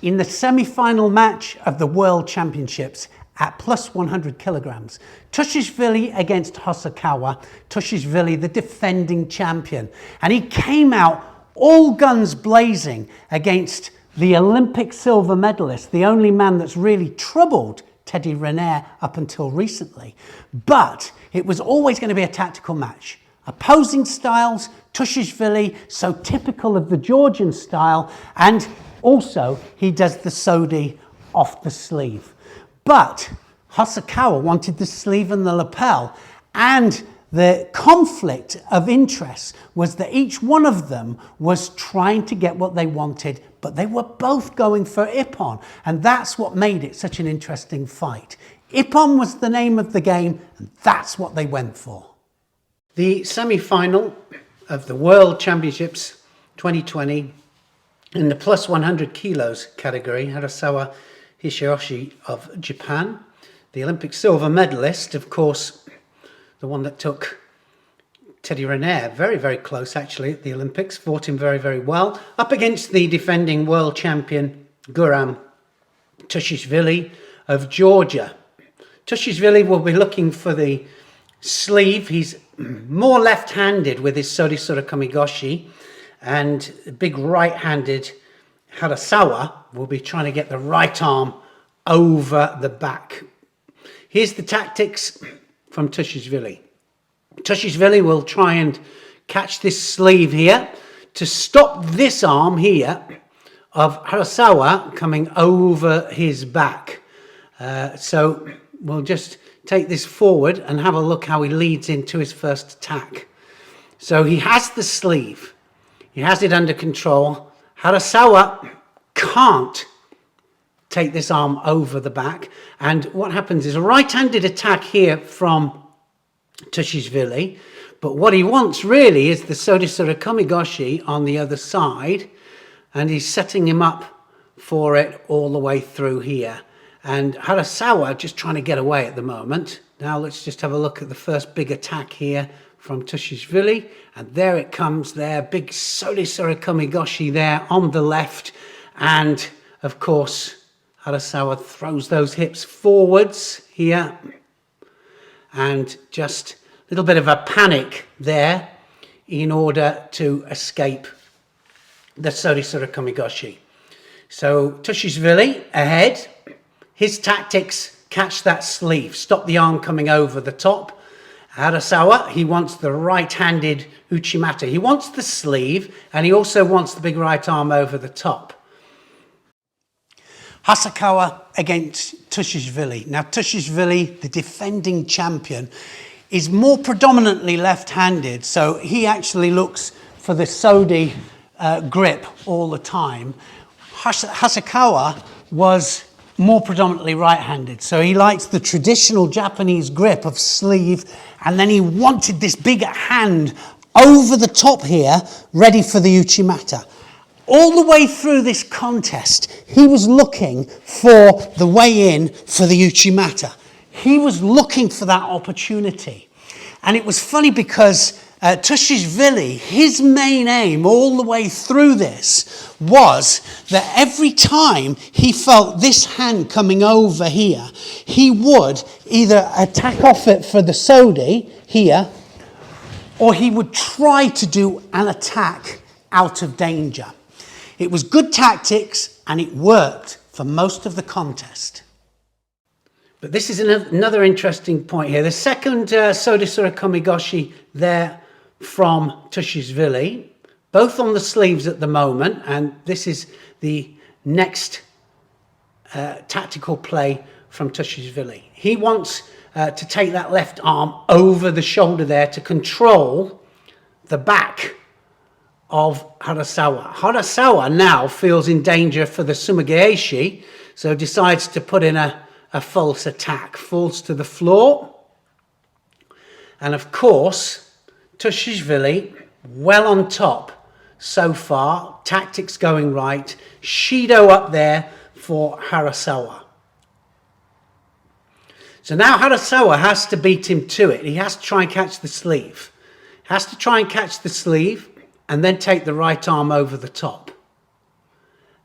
In the semi-final match of the World Championships at plus 100 kilograms, Tushishvili against Harasawa, Tushishvili the defending champion, and he came out all guns blazing against the Olympic silver medalist, the only man that's really troubled Teddy Riner up until recently. But it was always going to be a tactical match. Opposing styles, Tushishvili, so typical of the Georgian style, and also he does the sodi off the sleeve. But Harasawa wanted the sleeve and the lapel, and the conflict of interest was that each one of them was trying to get what they wanted, but they were both going for Ippon, and that's what made it such an interesting fight. Ippon was the name of the game, and that's what they went for. The semi-final of the World Championships 2020 in the plus 100 kilos category, Harasawa Hishiyoshi of Japan, the Olympic silver medalist, of course, the one that took Teddy Riner very, very close actually at the Olympics, fought him very, very well, up against the defending world champion Guram Tushishvili of Georgia. Tushishvili will be looking for the sleeve. He's more left-handed with his Sodisura Kamigoshi, and big right-handed Harasawa will be trying to get the right arm over the back. Here's the tactics from Tushishvili. Tushishvili will try and catch this sleeve here to stop this arm here of Harasawa coming over his back. So we'll just take this forward and have a look how he leads into his first attack. So he has the sleeve. He has it under control. Harasawa can't take this arm over the back. And what happens is a right-handed attack here from Tushishvili. But what he wants really is the Sodisura Kamigoshi on the other side. And he's setting him up for it all the way through here. And Harasawa just trying to get away at the moment. Now let's just have a look at the first big attack here from Tushishvili. And there it comes there. Big Sodisura Kamigoshi there on the left. And of course, Harasawa throws those hips forwards here. And just a little bit of a panic there in order to escape the Sodisura Kamigoshi. So Tushishvili ahead. His tactics: catch that sleeve, stop the arm coming over the top. Harasawa, he wants the right-handed Uchimata. He wants the sleeve, and he also wants the big right arm over the top. Harasawa against Tushishvili. Now Tushishvili, the defending champion, is more predominantly left-handed, so he actually looks for the sodi grip all the time. Harasawa was more predominantly right-handed, so he likes the traditional Japanese grip of sleeve, and then he wanted this bigger hand over the top here, ready for the Uchimata. All the way through this contest, he was looking for the way in for the Uchimata. He was looking for that opportunity. And it was funny because Tushishvili, his main aim all the way through this was that every time he felt this hand coming over here, he would either attack off it for the sodi here, or he would try to do an attack out of danger. It was good tactics, and it worked for most of the contest. But this is another interesting point here. The second Sodisura Kamigoshi there from Tushishvili, both on the sleeves at the moment, and this is the next tactical play from Tushishvili. He wants to take that left arm over the shoulder there to control the back of Harasawa. Harasawa now feels in danger for the Sumigaeshi, so decides to put in a false attack, falls to the floor. And of course, Tushishvili well on top so far, tactics going right, Shido up there for Harasawa. So now Harasawa has to beat him to it. He has to try and catch the sleeve. And then take the right arm over the top.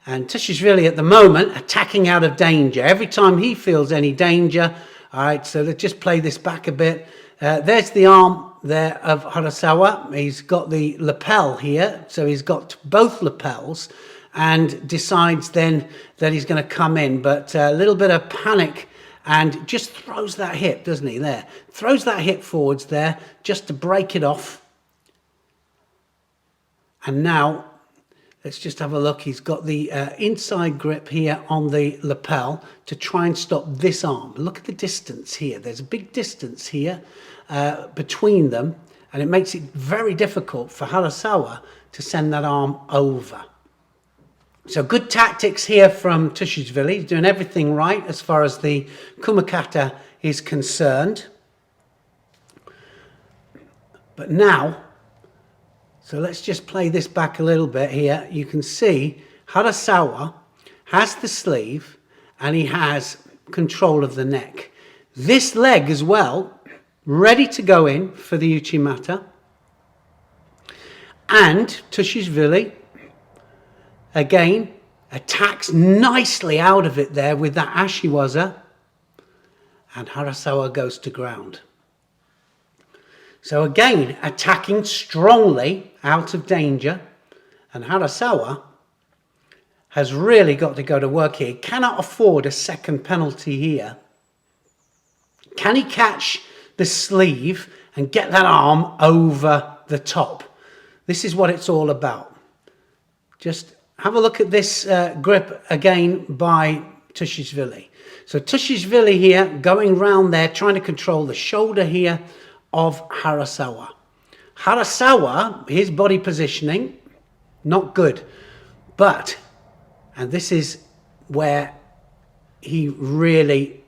And Tushishvili at the moment attacking out of danger. Every time he feels any danger. All right, so let's just play this back a bit. There's the arm there of Harasawa. He's got the lapel here, so he's got both lapels, and decides then that he's going to come in, but a little bit of panic and just throws that hip, doesn't he? There, throws that hip forwards there just to break it off. And now let's just have a look. He's got the inside grip here on the lapel to try and stop this arm. Look at the distance here. There's a big distance here between them, and it makes it very difficult for Harasawa to send that arm over. So good tactics here from Tushishvili. He's doing everything right as far as the Kumakata is concerned. But now, so let's just play this back a little bit here. You can see Harasawa has the sleeve and he has control of the neck. This leg as well, ready to go in for the Uchimata. And Tushishvili, again, attacks nicely out of it there with that Ashiwaza. And Harasawa goes to ground. So again, attacking strongly out of danger, and Harasawa has really got to go to work here. He cannot afford a second penalty here. Can he catch the sleeve and get that arm over the top? This is what it's all about. Just have a look at this grip again by Tushishvili. So Tushishvili here going round there, trying to control the shoulder here of Harasawa. Harasawa, his body positioning, not good. But, and this is where he really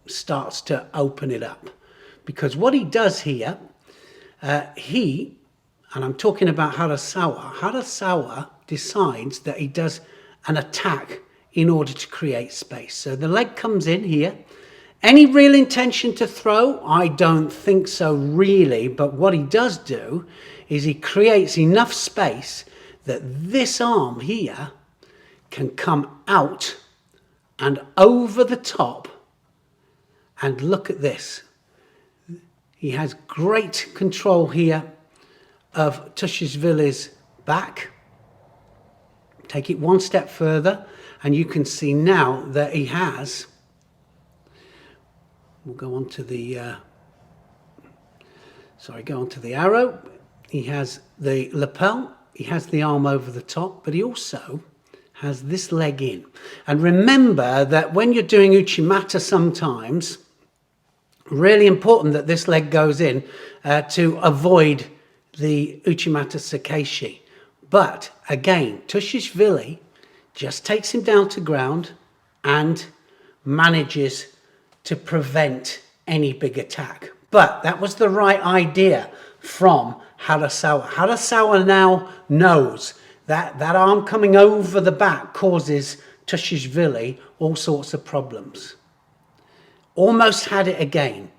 starts to open it up. Because what he does here, and I'm talking about Harasawa decides that he does an attack in order to create space. So the leg comes in here. Any real intention to throw? I don't think so really, but what he does do is he creates enough space that this arm here can come out and over the top, and look at this. He has great control here of Tushishvili's back. Take it one step further and you can see now that he has, we'll go on to the, go on to the arrow. He has the lapel, he has the arm over the top, but he also has this leg in. And remember that when you're doing Uchimata sometimes, really important that this leg goes in to avoid the Uchimata Sakeshi. But again, Tushishvili just takes him down to ground and manages to prevent any big attack. But that was the right idea from Harasawa. Harasawa now knows that that arm coming over the back causes Tushishvili all sorts of problems. Almost had it again.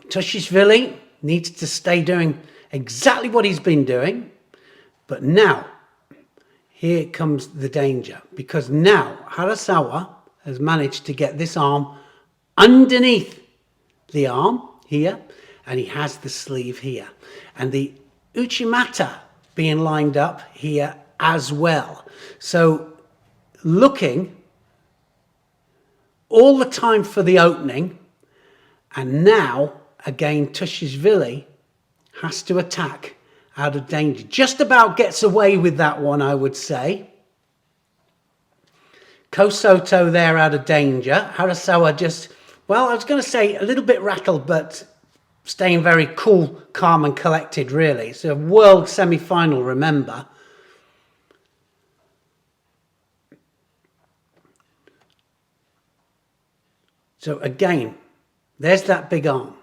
Tushishvili needs to stay doing exactly what he's been doing, but now here comes the danger, because now Harasawa has managed to get this arm underneath the arm here, and he has the sleeve here, and the Uchimata being lined up here as well. So looking all the time for the opening, and now again Tushishvili has to attack out of danger. Just about gets away with that one, I would say. Kosoto there out of danger. Harasawa just, well, I was going to say a little bit rattled, but staying very cool, calm and collected, really. It's a world semi-final, remember. So again, there's that big arm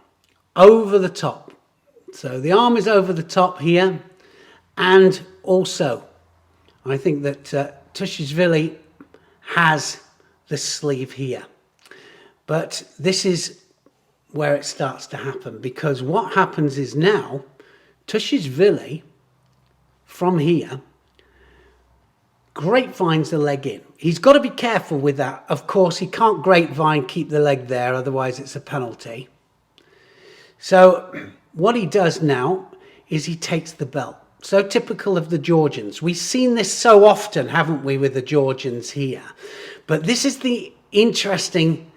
over the top. So the arm is over the top here, and also I think that Tushishvili has the sleeve here. But this is where it starts to happen, because what happens is now Tushishvili from here grapevines the leg in. He's got to be careful with that. Of course, he can't grapevine, keep the leg there, otherwise it's a penalty. So what he does now is he takes the belt. So typical of the Georgians. We've seen this so often, haven't we, with the Georgians here. But this is the interesting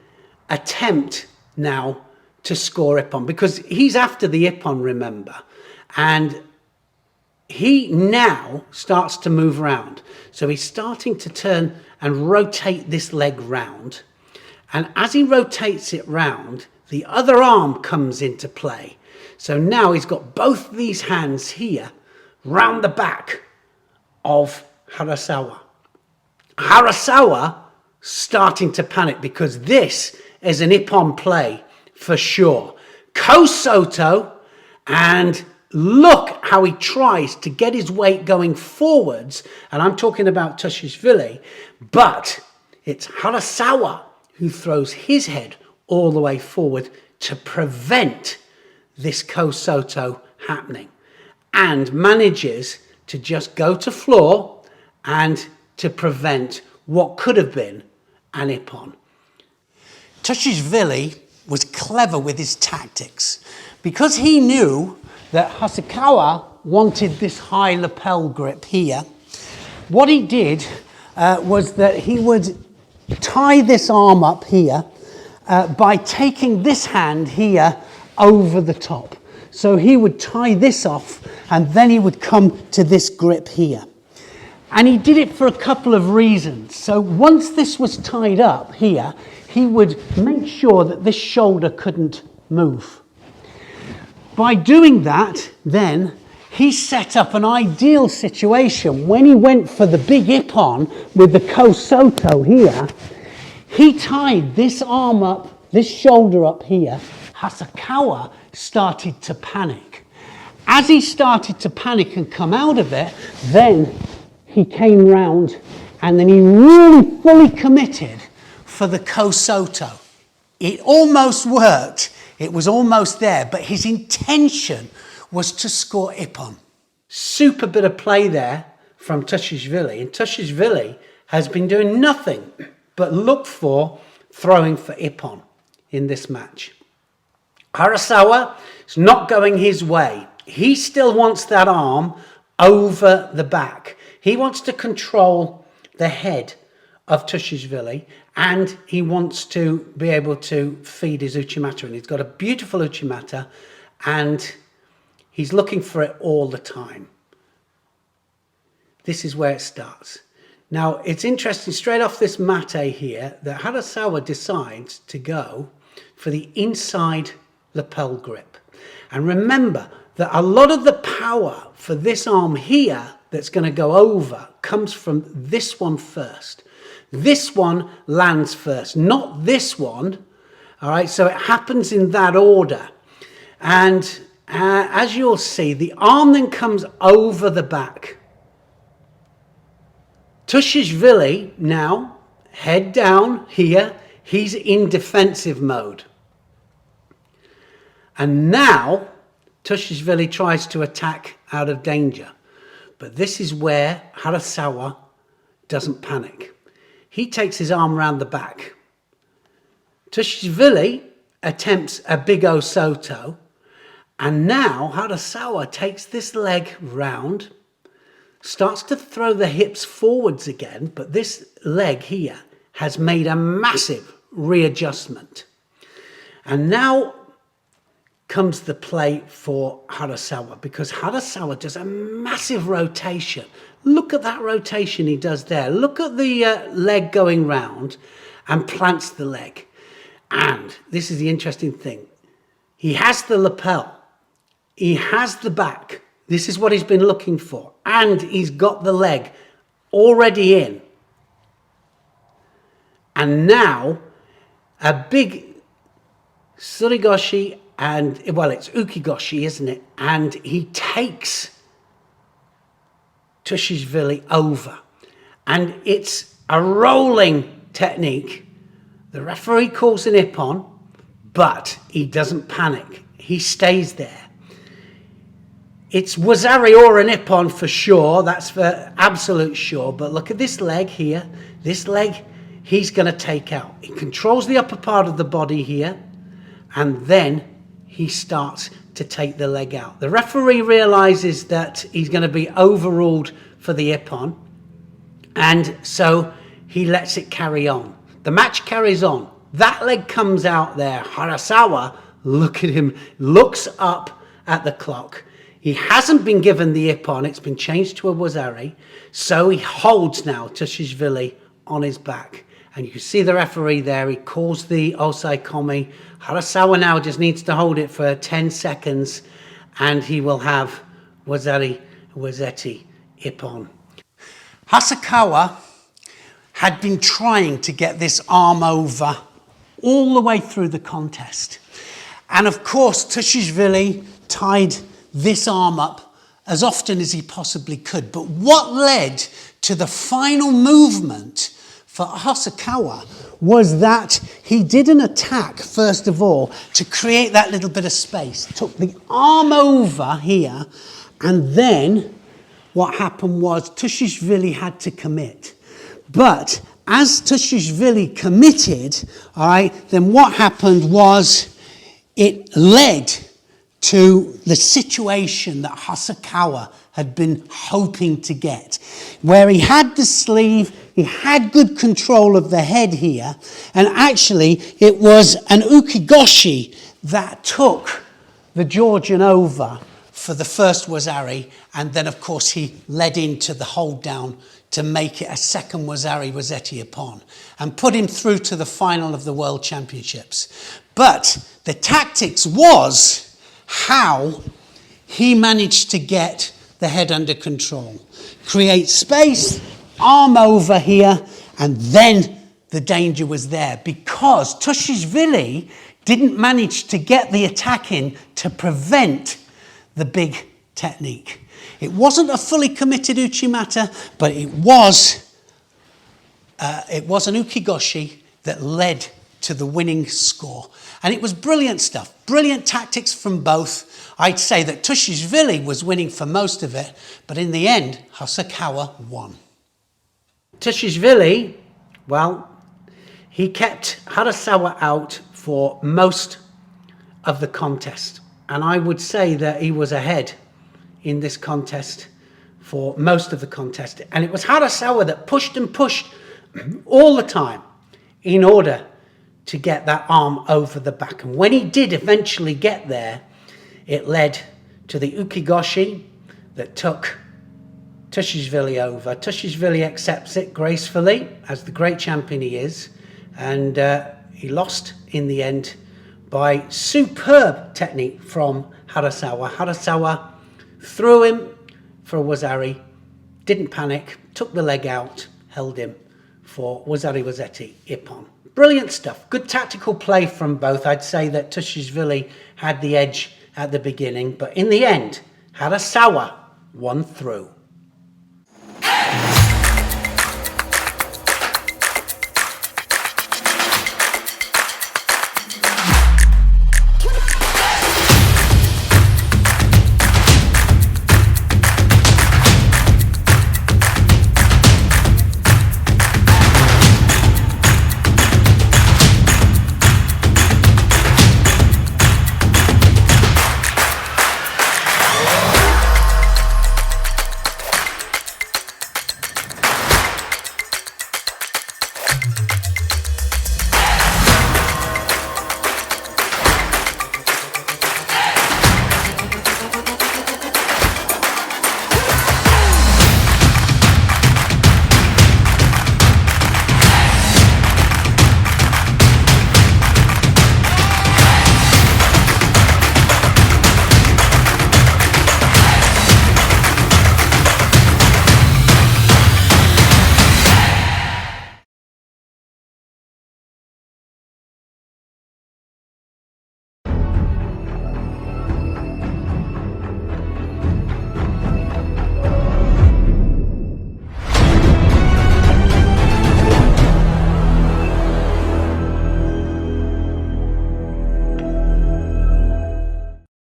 attempt now to score Ippon, because he's after the Ippon, remember. And he now starts to move around. So he's starting to turn and rotate this leg round. And as he rotates it round, the other arm comes into play. So now he's got both these hands here round the back of Harasawa. Harasawa starting to panic, because this is an Ippon play for sure. Kosoto, and look how he tries to get his weight going forwards, and I'm talking about Tushishvili, but it's Harasawa who throws his head all the way forward to prevent this Kosoto happening, and manages to just go to floor and to prevent what could have been an Ippon. Tushishvili was clever with his tactics, because he knew that Harasawa wanted this high lapel grip here. What he did was that he would tie this arm up here by taking this hand here over the top. So he would tie this off, and then he would come to this grip here. And he did it for a couple of reasons. So once this was tied up here, he would make sure that this shoulder couldn't move. By doing that, then, he set up an ideal situation. When he went for the big Ippon with the Kosoto here, he tied this arm up, this shoulder up here. Harasawa started to panic. As he started to panic and come out of it, then he came round, and then he really fully committed for the Kosoto. It almost worked. It was almost there, but his intention was to score Ippon. Super bit of play there from Tushishvili, and Tushishvili has been doing nothing but look for throwing for Ippon in this match. Harasawa is not going his way. He still wants that arm over the back. He wants to control the head of Tushishvili, and he wants to be able to feed his uchimata. And he's got a beautiful uchimata, and he's looking for it all the time. This is where it starts. Now, it's interesting, straight off this mate here, that Harasawa decides to go for the inside lapel grip. And remember that a lot of the power for this arm here that's going to go over comes from this one first. This one lands first, not this one. All right, so it happens in that order. And as you'll see, the arm then comes over the back. Tushishvili now, head down here, he's in defensive mode. And now Tushishvili tries to attack out of danger. But this is where Harasawa doesn't panic. He takes his arm round the back. Tushishvili attempts a big Osoto. And now Harasawa takes this leg round, starts to throw the hips forwards again, but this leg here has made a massive readjustment. And now comes the play for Harasawa, because Harasawa does a massive rotation. Look at that rotation he does there. Look at the leg going round and plants the leg. And this is the interesting thing. He has the lapel. He has the back. This is what he's been looking for. And he's got the leg already in. And now a big surigoshi, and well, it's ukigoshi, isn't it? And he takes Tushishvili over. And it's a rolling technique. The referee calls an Ippon, but he doesn't panic. He stays there. It's Wazari or an Ippon for sure. That's for absolute sure. But look at this leg here. This leg, he's going to take out. He controls the upper part of the body here. And then he starts to take the leg out. The referee realizes that he's going to be overruled for the Ippon. And so he lets it carry on. The match carries on. That leg comes out there. Harasawa, look at him, looks up at the clock. He hasn't been given the Ippon. It's been changed to a Wazari. So he holds now Tushishvili on his back. And you can see the referee there. He calls the Osai Komi. Harasawa now just needs to hold it for 10 seconds. And he will have Wazari Wazeti Ippon. Harasawa had been trying to get this arm over all the way through the contest. And of course, Tushishvili tied this arm up as often as he possibly could. But what led to the final movement for Harasawa was that he did an attack, first of all, to create that little bit of space. Took the arm over here, and then what happened was Tushishvili had to commit. But as Tushishvili committed, all right, then what happened was it led to the situation that Harasawa had been hoping to get, where he had the sleeve, he had good control of the head here, and actually it was an ukigoshi that took the Georgian over for the first Wazari, and then of course he led into the hold down to make it a second Wazari Wazeti Ippon and put him through to the final of the World Championships. But the tactics was how he managed to get the head under control. Create space, arm over here, and then the danger was there because Tushishvili didn't manage to get the attack in to prevent the big technique. It wasn't a fully committed uchimata, but it was an ukigoshi that led to the winning score. And it was brilliant stuff, brilliant tactics from both. I'd say that Tushishvili was winning for most of it, but in the end, Harasawa won. Tushishvili, well, he kept Harasawa out for most of the contest. And I would say that he was ahead in this contest for most of the contest. And it was Harasawa that pushed and pushed all the time in order to get that arm over the back. And when he did eventually get there, it led to the ukigoshi that took Tushishvili over. Tushishvili accepts it gracefully, as the great champion he is, and he lost in the end by superb technique from Harasawa. Harasawa threw him for a Wazari, didn't panic, took the leg out, held him for Wazari Wazeti Ippon. Brilliant stuff. Good tactical play from both. I'd say that Tushishvili had the edge at the beginning, but in the end, Harasawa won through.